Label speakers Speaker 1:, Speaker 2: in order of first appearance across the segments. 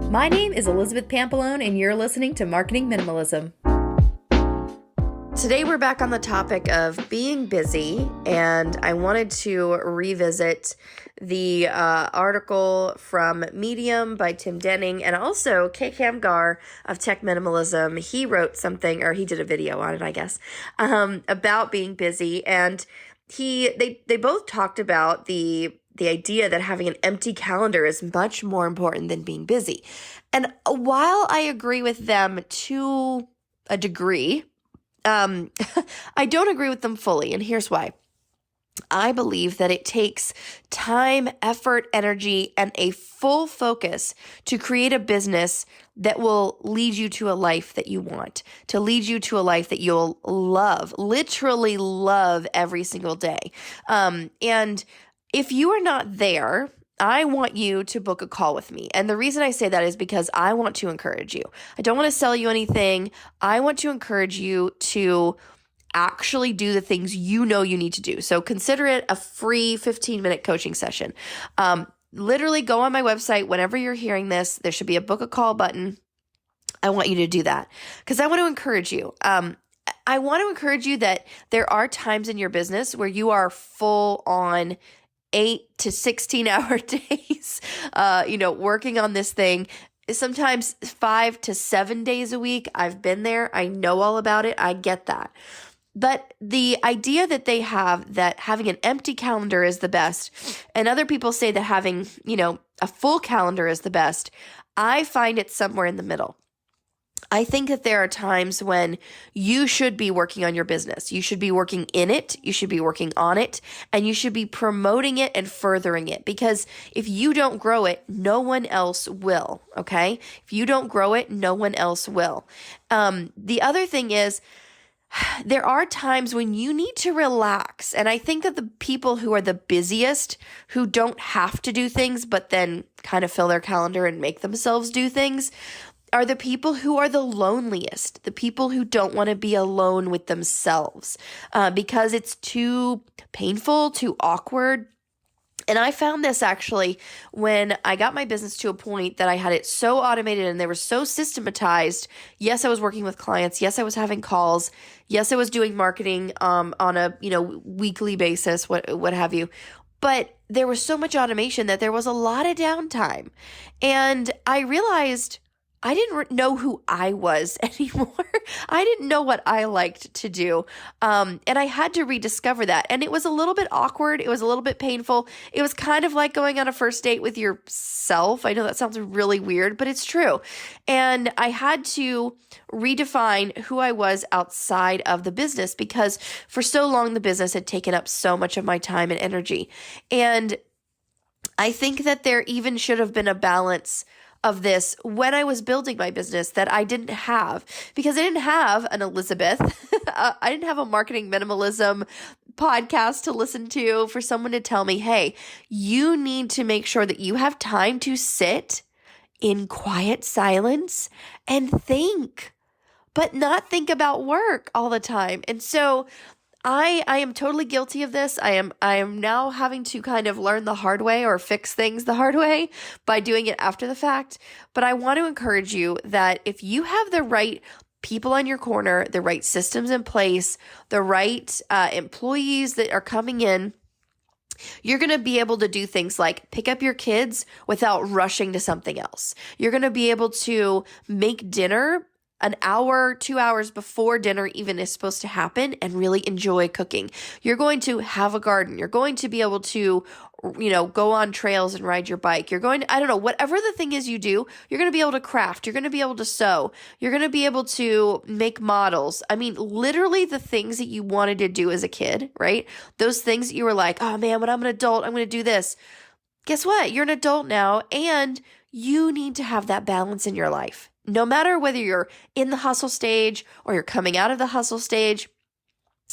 Speaker 1: My name is Elizabeth Pampalone, and you're listening to Marketing Minimalism. Today we're back on the topic of being busy, and I wanted to revisit the article from Medium by Tim Denning, and also Kay Kamgar of Tech Minimalism. He wrote something, or he did a video on it, I guess, about being busy, and they both talked about the idea that having an empty calendar is much more important than being busy. And while I agree with them to a degree, I don't agree with them fully, and here's why. I believe that it takes time, effort, energy, and a full focus to create a business that will lead you to a life that you want, to lead you to a life that you'll love, literally love every single day. And if you are not there, I want you to book a call with me. And the reason I say that is because I want to encourage you. I don't want to sell you anything. I want to encourage you to actually do the things you know you need to do. So consider it a free 15-minute coaching session. Literally go on my website whenever you're hearing this. There should be a book a call button. I want you to do that because I want to encourage you. I want to encourage you that there are times in your business where you are full on 8 to 16-hour days, working on this thing, sometimes 5 to 7 days a week. I've been there. I know all about it. I get that. But the idea that they have that having an empty calendar is the best, and other people say that having, a full calendar is the best, I find it somewhere in the middle. I think that there are times when you should be working on your business. You should be working in it. You should be working on it, and you should be promoting it and furthering it, because if you don't grow it, no one else will. Okay. If you don't grow it, no one else will. The other thing is, there are times when you need to relax. And I think that the people who are the busiest, who don't have to do things, but then kind of fill their calendar and make themselves do things, are the people who are the loneliest, the people who don't want to be alone with themselves because it's too painful, too awkward. And I found this actually when I got my business to a point that I had it so automated and they were so systematized. Yes, I was working with clients. Yes, I was having calls. Yes, I was doing marketing on a weekly basis, what have you. But there was so much automation that there was a lot of downtime. And I realized I didn't know who I was anymore. I didn't know what I liked to do. And I had to rediscover that. And it was a little bit awkward. It was a little bit painful. It was kind of like going on a first date with yourself. I know that sounds really weird, but it's true. And I had to redefine who I was outside of the business because for so long, the business had taken up so much of my time and energy. And I think that there even should have been a balance of this when I was building my business that I didn't have, because I didn't have an Elizabeth. I didn't have a Marketing Minimalism podcast to listen to for someone to tell me, hey, you need to make sure that you have time to sit in quiet silence and think, but not think about work all the time. And so I am totally guilty of this. I am now having to kind of learn the hard way or fix things the hard way by doing it after the fact. But I want to encourage you that if you have the right people on your corner, the right systems in place, the right employees that are coming in, you're going to be able to do things like pick up your kids without rushing to something else. You're going to be able to make dinner an hour, 2 hours before dinner even is supposed to happen and really enjoy cooking. You're going to have a garden. You're going to be able to, go on trails and ride your bike. You're going to, I don't know, whatever the thing is you do, you're going to be able to craft. You're going to be able to sew. You're going to be able to make models. I mean, literally the things that you wanted to do as a kid, right? Those things that you were like, oh man, when I'm an adult, I'm going to do this. Guess what? You're an adult now, and you need to have that balance in your life. No matter whether you're in the hustle stage or you're coming out of the hustle stage,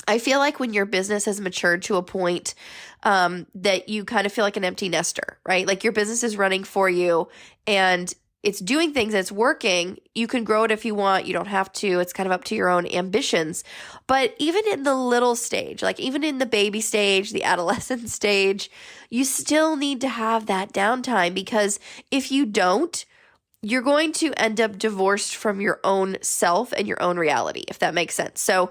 Speaker 1: I feel like when your business has matured to a point that you kind of feel like an empty nester, right? Like your business is running for you and it's doing things, it's working. You can grow it if you want. You don't have to. It's kind of up to your own ambitions. But even in the little stage, like even in the baby stage, the adolescent stage, you still need to have that downtime, because if you don't, you're going to end up divorced from your own self and your own reality, if that makes sense. So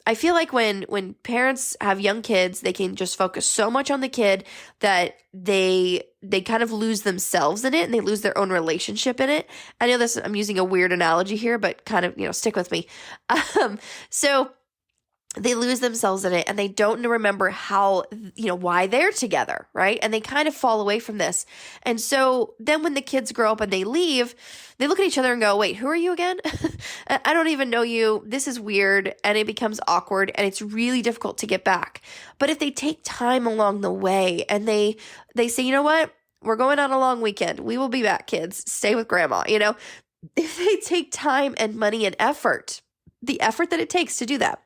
Speaker 1: I feel like when parents have young kids, they can just focus so much on the kid that they kind of lose themselves in it and they lose their own relationship in it. I know this, I'm using a weird analogy here, but kind of, stick with me. So they lose themselves in it and they don't remember how, why they're together, right? And they kind of fall away from this. And so then when the kids grow up and they leave, they look at each other and go, wait, who are you again? I don't even know you. This is weird. And it becomes awkward and it's really difficult to get back. But if they take time along the way and they say, you know what? We're going on a long weekend. We will be back, kids. Stay with grandma. If they take time and money and effort, the effort that it takes to do that,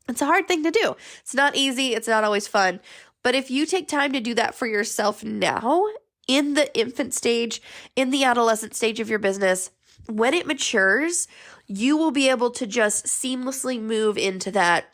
Speaker 1: it's a hard thing to do. It's not easy. It's not always fun. But if you take time to do that for yourself now, in the infant stage, in the adolescent stage of your business, when it matures, you will be able to just seamlessly move into that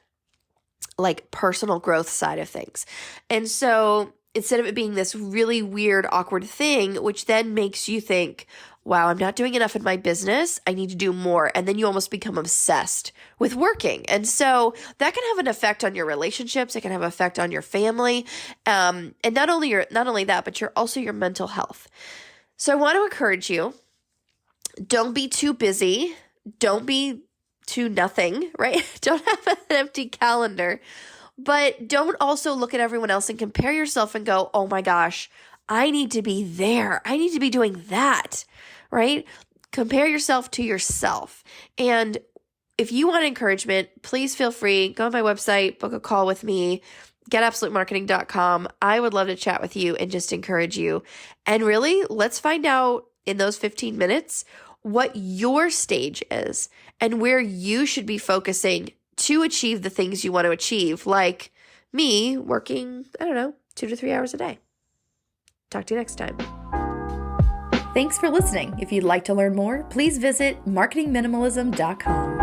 Speaker 1: like personal growth side of things. And so instead of it being this really weird, awkward thing, which then makes you think, wow, I'm not doing enough in my business. I need to do more. And then you almost become obsessed with working. And so that can have an effect on your relationships. It can have an effect on your family. And not only that, but also your mental health. So I want to encourage you, don't be too busy. Don't be too nothing, right? Don't have an empty calendar. But don't also look at everyone else and compare yourself and go, oh my gosh, I need to be there. I need to be doing that, right? Compare yourself to yourself. And if you want encouragement, please feel free. Go on my website, book a call with me, getabsolutemarketing.com. I would love to chat with you and just encourage you. And really, let's find out in those 15 minutes what your stage is and where you should be focusing to achieve the things you want to achieve, like me working, 2 to 3 hours a day. Talk to you next time.
Speaker 2: Thanks for listening. If you'd like to learn more, please visit marketingminimalism.com.